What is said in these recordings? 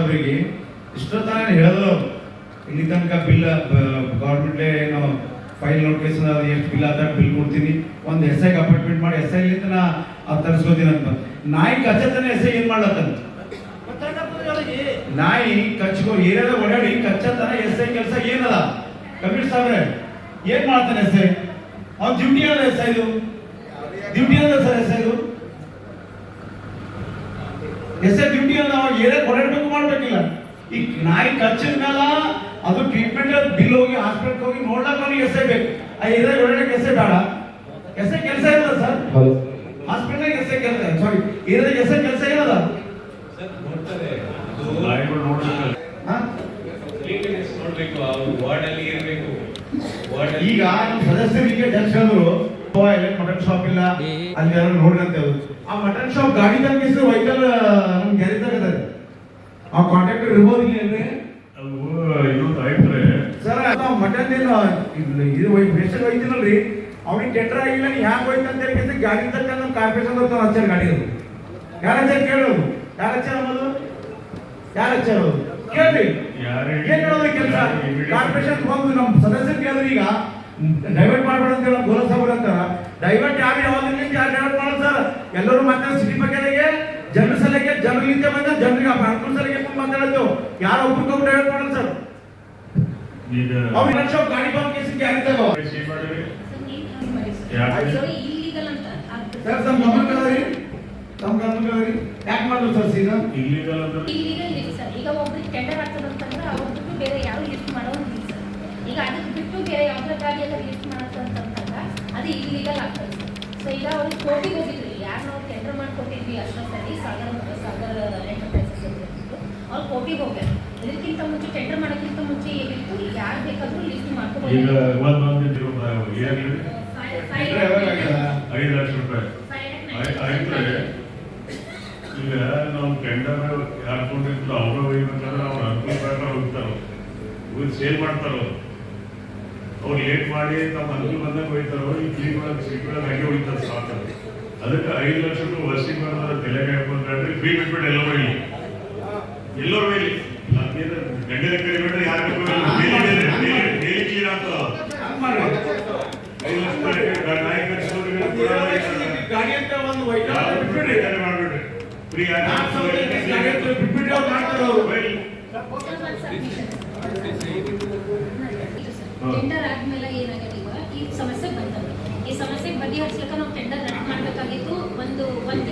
ಸಾಹೇಬ್ರಿಗೆ ಇಷ್ಟೊತ್ತಾನೆ ಹೇಳಿದ್ರು ಇಲ್ಲಿ ತನಕ ಬಿಲ್ ಗೌರ್ಮೆಂಟ್ ಏನೋ ಫೈಲ್ ನೋಟಿಫಿಕೇಶನ್ ಎಷ್ಟು ಬಿಲ್ ಆದಾಗ ಬಿಲ್ ಕೊಡ್ತೀನಿ, ಒಂದು ಎಸ್ ಐಗೆ ಅಪಾಯಿಂಟ್ಮೆಂಟ್ ಮಾಡಿ ಎಸ್ ಐಲಿಂದ ನಾ ತರಿಸ್ಕೋತೀನಿ ಅಂತ. ನಾಯಿ ಕಚ್ಚತಾನೆ ಎಸ್ ಐ ಏನ್ ಮಾಡ್ಲತ್ತಾನ? ನಾಯಿ ಕಚ್ಕೋ ಏರಿಯಾದ ಓಡಾಡಿ ಕಚ್ಚತಾನ ಎಸ್ ಐ ಕೆಲಸ ಏನದ? ಕಬೀರ್ ಸಾಬ್ರೆ ಏನ್ ಮಾಡ್ತಾನೆ ಎಸ್ ಐ? ಅವ್ನ ಡ್ಯೂಟಿ ಅದ ಎಸ್ ಐದು ಡ್ಯೂಟಿ ಅದ ಸರ್ ಎಸ್ ಐದು ಎಸ್ ಐ ಡ್ಯೂಟಿ ಅದ. ಅವಾಗ ಏರಿಯಾ ಓಡಾಡ್ಬೇಕು ಮಾಡ್ಬೇಕಿಲ್ಲ. ಈ ನಾಯಿ ಕಚ್ಚಿದ ಮೇಲೆ ಅದು ಟ್ರೀಟ್ಮೆಂಟ್ ಬಿಲ್ ಹೋಗಿ ಹಾಸ್ಪಿಟಲ್ ಹೋಗಿ ನೋಡ್ಲಕ್ಕ ಅವ್ನಿಗೆ ಎಸ್ ಐ ಬೇಕು. ಆ ಏರಿಯಾ ಓಡಾಡಕ್ಕೆ ಎಸ್ ಐ ಬೇಡ. ಎಸ್ ಐ ಕೆಲಸ ಇಲ್ಲ ಸರ್. ಹಾಸ್ಪಿಟಲ್ ಎಸ್ ಐ ಕೆಲಸ ಸಾರಿ ಏರಿಯಾದಾಗ ಎಸ್ ಐ ಕೆಲಸ ಏನದ? ಈಗ ನಮ್ಮ ಸದಸ್ಯರಿಗೆ ಜಡ್ಜ್ ಹೇಳಿದ್ರು ಮಟನ್ ಶಾಪ್ ಇಲ್ಲ ಅಲ್ಲಿ ಯಾರು ನೋಡ್ರಿ ಅಂತ ಹೇಳುದು. ಆ ಮಟನ್ ಶಾಪ್ ಗಾಡಿ ತಂಗಿಸಿದ್ರು ವೆಹಿಕಲ್ ನಮ್ ಗ್ಯಾರೇಜ್ ಆಗದ ಆ ಕಾಂಟ್ರಾಕ್ಟರ್ ಇರ್ಬೋದು ಇಲ್ರಿ ಸರ್? ಮಟನ್ ಏನು ಇದು ಸ್ಪೆಷಲ್ ಹೋಯ್ತಿನಲ್ರಿ ಅವ್ನಿಗೆ ಟೆಂಡರ್ ಆಗಿಲ್ಲ, ನೀ ಹ್ಯಾಂಗ ಹೋಯ್ತು ಅಂತ ಹೇಳಿ ಗಾಡಿ ತಕ್ಕ ನಮ್ ಕಾರ್ಪೊರೇಷನ್ ಹಚ್ಚಾರ ಗಾಡಿ. ಯಾರ ಹಚ್ಚಾರ ಕೇಳೋದು? ಯಾರ ಹಚ್ಚಾರ ಅನ್ನೋದು? ಯಾರ ಹಚ್ಚಾರ ಕೇಳ್ರಿ? ಏನ್ ಹೇಳೋದು ಕೆಲಸ? ಕಾರ್ಪೊರೇಷನ್ ಬಂದು ನಮ್ ಸದಸ್ಯರು ಕೇಳಿದ್ರಿ ಈಗ ಡೈವರ್ಟ್ ಮಾಡ್ಬೇಡ ಅಂತ ಹೇಳಿ ಗೋಲ ಸಾಬ್ರ ಅಂತಾರ. ಡೈವರ್ಟ್ ಯಾರು ಯಾವ್ದ್ರಿಂದ ಯಾರು ಡೈವರ್ಟ್ ಮಾಡೋದು ಸರ್? ಎಲ್ಲರೂ ಮಾತಾಡ ಸಿಟಿ ಬಗ್ಗೆಗೆ ಜನರ ಸಲಹೆಗೆ ಜನರಿಂದ ಬಂದ ಜನರಿಗೆ ಅನುಕೂಲ ಸಲಹೆಗೆ ಮಾತಾಡೋದು. ಯಾರು ಒಬ್ಬರಿಗೊಬ್ಬರು ಡೈವರ್ಟ್ ಮಾಡೋದು ಸರ್? ಅವ್ರು ಲಕ್ಷ ಗಾಡಿ ಬಂದ್ ಕೇಸಿಗೆ ಯಾರಿದ್ದಾರೋ ಸರ್ ತಮ್ಮ ಗಮನಕ್ಕಾದ್ರಿ ಯಾಕೆ ಮಾಡಿದ್ರು ಸರ್ ಸೀದಾ ಇಲ್ಲಿಗಲ್ ಸರ್? ಈಗ ಒಬ್ರಿಗೆ ಟೆಂಡರ್ ಆಗ್ತದಂತಂದ್ರೆ ಅವ್ರದ್ದು ಬೇರೆ ಯಾರು ಲಿಸ್ಟ್ ಮಾಡೋದಿಲ್ಲ ಸರ್. ಈಗ ಅದಕ್ಕೆ ಬಿಟ್ಟು ಬೇರೆ ಯಾವ್ದ್ರ ಗಾಡಿ ಎಲ್ಲ ಲಿಸ್ಟ್ ಮಾಡೋದಂತಂದ್ರೆ ಅದು ಇಲ್ಲಿಗಲ್ ಆಗ್ತದೆ ಸರ್. ಸೊ ಈಗ ಅವ್ರಿಗೆ ಕೋರ್ಟಿಗೆ ಹೋಗಿದ್ರಿ, ಯಾರು ನಾವು ಟೆಂಡರ್ ಮಾಡ್ಕೊಟ್ಟಿದ್ವಿ ಅಷ್ಟೊತ್ತಲ್ಲಿ ಸಾಗರ್ ಎಂಟರ್ಪ್ರೈಸಸ್ ಅವ್ರು ಕೋರ್ಟಿಗೆ ಹೋಗ್ಯಾರ. ಇದಕ್ಕಿಂತ ಮುಂಚೆ ಟೆಂಡರ್ ಮಾಡೋಕ್ಕಿಂತ ಮುಂಚೆ ಏನಿತ್ತು ಯಾರು ಬೇಕಾದ್ರೂ ಲಿಸ್ಟ್ ಮಾಡ್ಕೊಂಡು 5 ಲಕ್ಷ ರೂಪಾಯಿ ಈಗ ನಾವು ಟೆಂಡರ್ ಯಾರು ಕೊಂಡಿರ್ತಾರೋ ಅವರು ಒಯ್ಬೇಕಂದ್ರೆ ಅವ್ರು ಅನುಕೂಲ ಪ್ರಕಾರ ಹೋಗ್ತಾರೋ ಸೇಲ್ ಮಾಡ್ತಾರೋ ಅವ್ರು ಲೇಟ್ ಮಾಡಿ ತಮ್ಮ ಅನುಕೂಲ ಬಂದಾಗ ಹೋಯ್ತಾರೋ ಈ ಕ್ಲೀನ್ ಒಳಗೆ ಸೀಟ್ ಒಳಗೆ ಹಂಗೆ ಹೋಯ್ತಾರೆ ಸಾಕು. ಅದಕ್ಕೆ 5 ಲಕ್ಷ ರೂಪಾಯಿ ವರ್ಷಿಗೆ ಬಂದ್ರೆ ತಲೆಗೆ ಹಾಕೊಂಡ್ರೆ ಫ್ರೀ ಬಿಟ್ಬಿಟ್ಟು ಎಲ್ಲ ಬರಲಿ ಎಲ್ಲರೂ ಬೈಲಿ ಗಂಡಿನ ಕಡೆ ಬಿಟ್ರೆ ಯಾರು ಡೈಲಿ ಕ್ಲೀನ್ ಆಗ್ತದ. 5 ಲಕ್ಷ ರೂಪಾಯಿ ನಾಯಿ ಗಾಡಿ ಅಂತ ಒಂದು ಮಾಡ್ಬಿಡ್ರಿ ಫ್ರೀ ಟೆಂಡರ್ ಆದ್ಮೇಲೆ ಏನಾಗಿದೆ ಈಗ ಈ ಸಮಸ್ಯೆ ಬಂತವೆ. ಈ ಸಮಸ್ಯೆ ಬಗೆಹರಿಸಲಿಕ್ಕೆ ನಾವು ಟೆಂಡರ್ ರದ್ದು ಮಾಡಬೇಕಾಗಿತ್ತು. ಒಂದು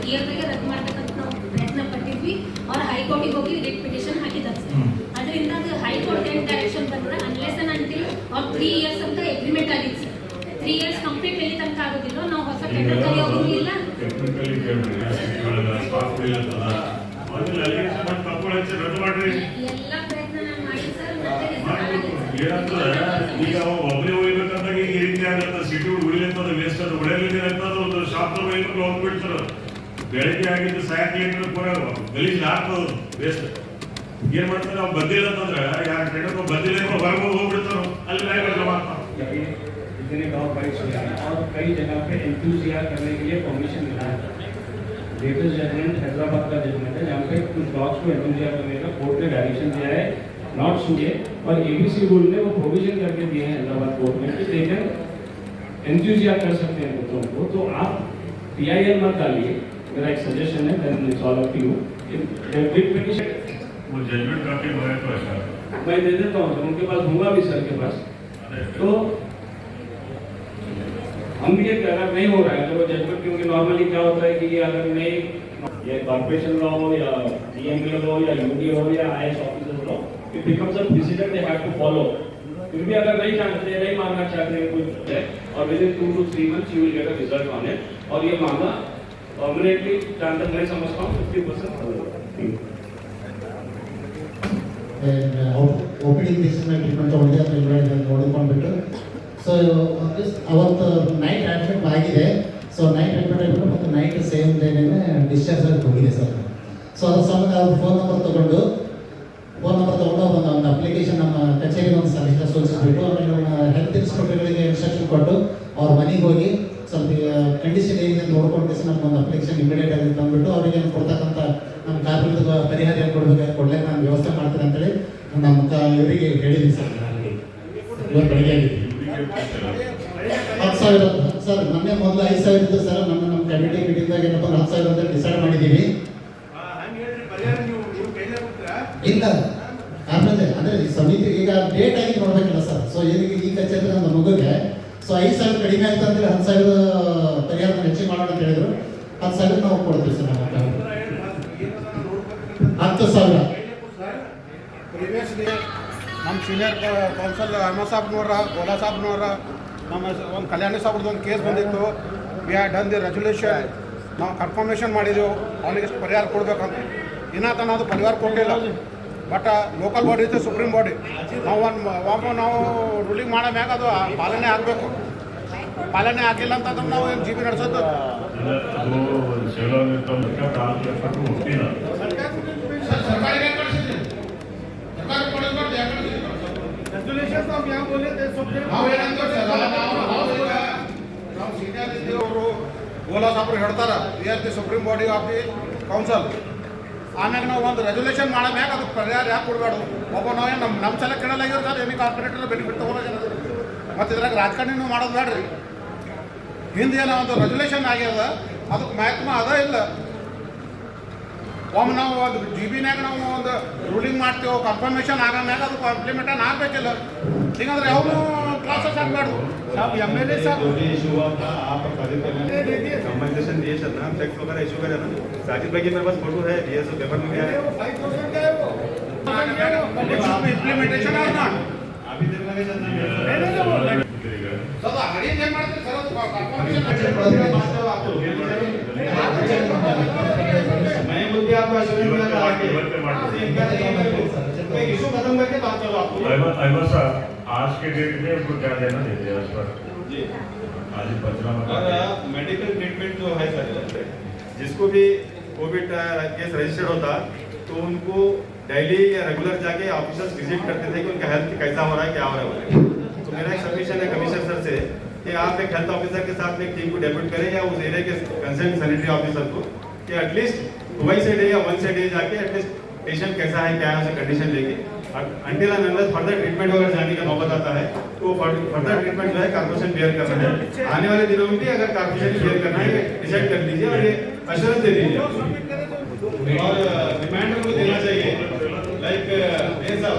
ಇಯರ್ಗೆ ರದ್ದು ಮಾಡ್ಬೇಕಂತ ನಾವು ಪ್ರಯತ್ನ ಪಟ್ಟಿದ್ವಿ. ಅವ್ರು ಹೈಕೋರ್ಟಿಗೆ ಹೋಗಿ ರಿಟ್ ಪಿಟಿಷನ್ ಹಾಕಿದ್ದಾರೆ ಸರ್. ಅದರಿಂದ ಅದು ಹೈಕೋರ್ಟ್ ಏನ್ ಡೈರೆಕ್ಷನ್ ಬಂದ್ರೆ ಅನ್ಲೆಸ್ ಅಂಡ್ ಅಂಟಿಲ್ ಅವ್ರು 3 ಇಯರ್ಸ್ ಅಂತ ಅಗ್ರಿಮೆಂಟ್ ಆಗಿತ್ತು ಸರ್. 3 ಇಯರ್ಸ್ ಕಂಪ್ಲೀಟ್ ಎಲ್ಲಿ ತನಕ ಆಗೋದಿಲ್ಲ ನಾವು ಹೊಸ ಟೆಂಡರ್ ಕರೆಯೋದು ಇಲ್ಲ. ಎಲ್ಲ ಪ್ರಯತ್ನ ನಾನು ಮಾಡಿ ಸರ್. ಈಗ ಒಬ್ಬನೇ ಹೋಗ್ಬೇಕಂದಾಗ ಈಗ ಈ ರೀತಿ ಆಗತ್ತ ಸಿಟಿ ಉಳಿಲಿಂತದ ವೇಸ್ಟ್ ಅದು ಉಳಿಯಲಿಂದ ಒಂದು ಶಾಪ್ ಹೋಗ್ಬಿಡ್ತಾರ. ಬೆಳಗ್ಗೆ ಆಗಿದ್ದು ಸಾಯಂಕಾಲ ಪೂರ ಗಲೀಜ್ ಆಗ್ತದ ವೇಸ್ಟ್. ಏನ್ ಮಾಡ್ತಾರೆ ಅವ್ರು ಬಂದಿಲ್ಲ ಅಂತಂದ್ರೆ ಯಾರು ಟೆಂಡರ್ ಬಂದಿಲ್ಲ ಹೊರಗೆ ಹೋಗ್ಬಿಡ್ತಾರ ಅಲ್ಲಿ इतने गाँव बाइक और कई जगह पे एंथुसियास्ट करने के लिए परमिशन मिला है। लेटेस्ट जजमेंट हैदराबाद का जजमेंट है जहाँ पे कुछ डॉग्स को एंथुसियास्ट करने का कोर्ट ने डायरेक्शन दिया है नॉट सुनिए। और एबीसी रूल में वो प्रोविजन करके दिए हैं हैदराबाद कोर्ट में कि दे कैन एंथुसियास्ट कर सकते हैं कुत्तों को। तो आप PIL मत डालिए, मेरा एक सजेशन है, then it's all up to you. वो जजमेंट काफी बड़ा तो है, मैं दे देता हूँ, उनके पास होगा भी सर के पास। तो हम भी ये अगर नहीं हो रहा है तो वो जजमेंट, क्योंकि नॉर्मली क्या होता है कि ये अगर नहीं ये कॉर्पोरेशन लॉ हो या DMA लॉ या UD हो या IS officers law, it becomes a president they have to follow. फिर भी अगर नहीं जानते नहीं मानना चाहते हैं कुछ है और with in 2 to 3 months you will get a result on it. और ये मामला परमानेंटली जहाँ तक मैं समझता हूँ 50% हो जाएगा। opening this treatment only ನೋಡಿಕೊಂಡ್ಬಿಟ್ಟು ಸೊ ಅವತ್ತು ನೈಟ್ ಅಡ್ಮಿಟ್ ಆಗಿದೆ. ಸೊ ನೈಟ್ ಅಡ್ಮಿಟ್ ಆಗಿಬಿಟ್ಟು ಮತ್ತು ನೈಟ್ ಸೇಮ್ ಡೇನೇ ಡಿಸ್ಚಾರ್ಜ್ ಆಗಿ ಹೋಗಿದೆ ಸರ್. ಸೊ ಅದ್ರ ಸಮೇತ ಅವ್ರ ಫೋನ್ ನಂಬರ್ ತೊಗೊಂಡು ಒಂದು ಅಪ್ಲಿಕೇಶನ್ ನಮ್ಮ ಕಚೇರಿಗೆ ಒಂದು ಸೂಚಿಸ್ಬಿಟ್ಟು ಆಮೇಲೆ ಹೆಲ್ತ್ ಇನ್ಸ್ಪೆಕ್ಟರ್ಗಳಿಗೆ ಇನ್ಸ್ಟ್ರಕ್ಷನ್ ಕೊಟ್ಟು ಅವ್ರ ಮನೆಗೆ ಹೋಗಿ ಸ್ವಲ್ಪ ಕಂಡೀಷನ್ ಏನಿದೆ ನೋಡ್ಕೊಂಡು ನಮ್ಗೆ ಒಂದು ಅಪ್ಲಿಕೇಶನ್ ಇಮಿಡಿಯೇಟ್ ಆಗಿ ತಂದುಬಿಟ್ಟು ಅವರಿಗೆ ಕೊಡ್ತಕ್ಕಂಥ ನಮ್ಮ ಕಾರ್ಮಿಕದ ಪರಿಹಾರ ಏನು ಕೊಡಬೇಕು ಕೊಡ್ಲಿಕ್ಕೆ ನಾನು ವ್ಯವಸ್ಥೆ ಮಾಡ್ತೀನಿ ಅಂತೇಳಿ ನಮ್ಮ ಇವರಿಗೆ ಹೇಳಿದ್ದೀನಿ ಸರ್ ನನಗೆ ಇವತ್ತು ಬೆಳಿಗ್ಗೆ ಆಗಿದ್ದೀನಿ. 10,000 ಸರ್ ಮೊನ್ನೆ ಮೊದಲು 5,000 ಇತ್ತು ಸರ್. ಮೊನ್ನೆ ನಮ್ಮ ಕಮಿಟಿ ಮೀಟಿಂಗ್ದಾಗ ಏನಪ್ಪ 10,000 ಅಂತ ಡಿಸೈಡ್ ಮಾಡಿದ್ದೀವಿ. ಇಲ್ಲ ಆಮೇಲೆ ಅಂದರೆ ಸಮಿತಿ ಈಗ ಡೇಟ್ ಆಗಿ ನೋಡ್ಬೇಕಲ್ಲ ಸರ್. ಸೊ ಈಗ ಕಚೇರಿ ನಮ್ಮ ಮಗುಗೆ ಸೊ 5,000 ಕಡಿಮೆ ಆಯ್ತು ಅಂತೇಳಿ 10,000 ಪರಿಹಾರ ಹೆಚ್ಚಿಗೆ ಮಾಡೋಣ ಅಂತ ಹೇಳಿದ್ರು. 10,000 ನಾವು ಕೊಡ್ತೀವಿ ಸರ್. ನಮ್ಮ 10,000 ಪ್ರಿವಿಯಸ್ಲಿ ನಮ್ಮ ಸೀನಿಯರ್ ಕೌನ್ಸಲ್ ಅಹಮದ್ ಸಾಬ್ನವರ ಗೋಲಾ ಸಾಬ್ನವರ ನಮ್ಮ ಒಂದು ಕಲ್ಯಾಣಿ ಸಾಬ್ರದ್ದು ಒಂದು ಕೇಸ್ ಬಂದಿತ್ತು. We had done the resolution. ನಾವು ಕನ್ಫರ್ಮೇಷನ್ ಮಾಡಿದೆವು ಅವನಿಗೆ ಎಷ್ಟು ಪರಿಹಾರ ಕೊಡಬೇಕಂತ. ಇನ್ನೂ ತನಕ ಅದು ಪರಿಹಾರ ಕೊಟ್ಟಿಲ್ಲ. ಬಟ್ ಲೋಕಲ್ ಬಾಡಿ ಇತ್ತು, ಸುಪ್ರೀಂ ಬಾಡಿ. ನಾವು ರೂಲಿಂಗ್ ಮಾಡೋ ಮ್ಯಾಗ ಅದು ಪಾಲನೆ ಆಗಬೇಕು. ಪಾಲನೆ ಆಗಿಲ್ಲ ಅಂತಂದ್ರೆ ನಾವು ಏನು ಜಿ ಬಿ ನಡೆಸೋದು. ನಾವು ಸೀನಿಯರ್ ಇದ್ದೀವಿ. ಅವರು ಗೋಲಾ ಸಾಬ್ರು ಹೇಳ್ತಾರೆ we are the supreme body of the counsel. ಆಮ್ಯಾಗ ನಾವು ಒಂದು ರೆಸೊಲ್ಯೂಷನ್ ಮಾಡೋ ಮ್ಯಾಗ ಅದಕ್ಕೆ ಪರಿಹಾರ ಯಾಕೆ ಕೊಡಬೇಡ. ಒಬ್ಬ ನಾವೇನು ನಮ್ಮ ಸಲ ಕೇಳಲಾಗಿರೋ ಸರ್ ಎನಿ ಕಾರ್ಪೊರೇಟರ್ ಬೆನಿಫಿಟ್ ತೊಗೊಳೋದು. ಮತ್ತು ಇದ್ರಾಗ ರಾಜಕಾರಣಿನೂ ಮಾಡೋದು ಬೇಡ್ರಿ. ಹಿಂದೆ ಏನೋ ಒಂದು ರೆಸೊಲ್ಯೂಷನ್ ಆಗ್ಯದ, ಅದಕ್ಕೆ ಮಹತ್ವ ಅದ ಇಲ್ಲ. ಒಮ್ಮೆ ನಾವು ಒಂದು ಜಿ ಬಿನಾಗ ನಾವು ಒಂದು ರೂಲಿಂಗ್ ಮಾಡ್ತೀವಿ, ಕನ್ಫರ್ಮೇಷನ್ ಆಗೋ ಮ್ಯಾಗ ಅದು ಇಂಪ್ಲಿಮೆಂಟೇಷನ್ ಆಗಬೇಕಿಲ್ಲ. ಹಿಂಗಂದ್ರೆ ಅವನು ಕ್ಲಾಸಸ್ ಆಗಬಾರ್ದು. MLA साहब इशू हुआ था, आप कंपनसेशन दिए सर ना, टैक्स वगैरह इशू करे ना. साजिद भाई की मेरे पास फोटो है, ये सब पेपर में गया है. implementation or not? अभी तक लगे सर ना. ಸದಾ ಹರಿಯನ್ ಏನ್ ಮಾಡ್ತೀರಿ ಸರ್? ಅದು मैं बुद्धि आपको एश्योरेंस दिया था आगे. इशू खत्म करके बात करो आपको. अहमद साहब, आज के डेट में उनको क्या देना देते हैं उस पर? जी. आज पंचनामा और मेडिकल ट्रीटमेंट जो है सर, जिसको भी कोविड केस रजिस्टर्ड होता तो उनको डेली या रेगुलर जाके ऑफिसर्स विजिट करते थे कि उनका हेल्थ कैसा हो रहा है, क्या हो रहा है. तो मेरा एक सबमिशन है कमिश्नर सर से कि आप एक हेल्थ ऑफिसर के साथ एक टीम को डेप्यूट करें या उस एरिया के कंसर्न सैनिटरी ऑफिसर को कि एटलीस्ट ट्वाइस ए डे या वंस ए डे जाके एटलीस्ट पेशेंट कैसा है, क्या है, उसका कंडीशन लेके until and unless further treatment वगैरह जाने का नौबत आता है तो फर्दर ट्रीटमेंट जो है कॉर्पोरेशन बेयर कर रहे हैं. आने वाले दिनों में भी अगर कॉर्पोरेशन बेयर करना है डिसाइड कर लीजिए और ये अश्योरेंस दे दीजिए. और रिमाइंडर को देना चाहिए लाइक ये सब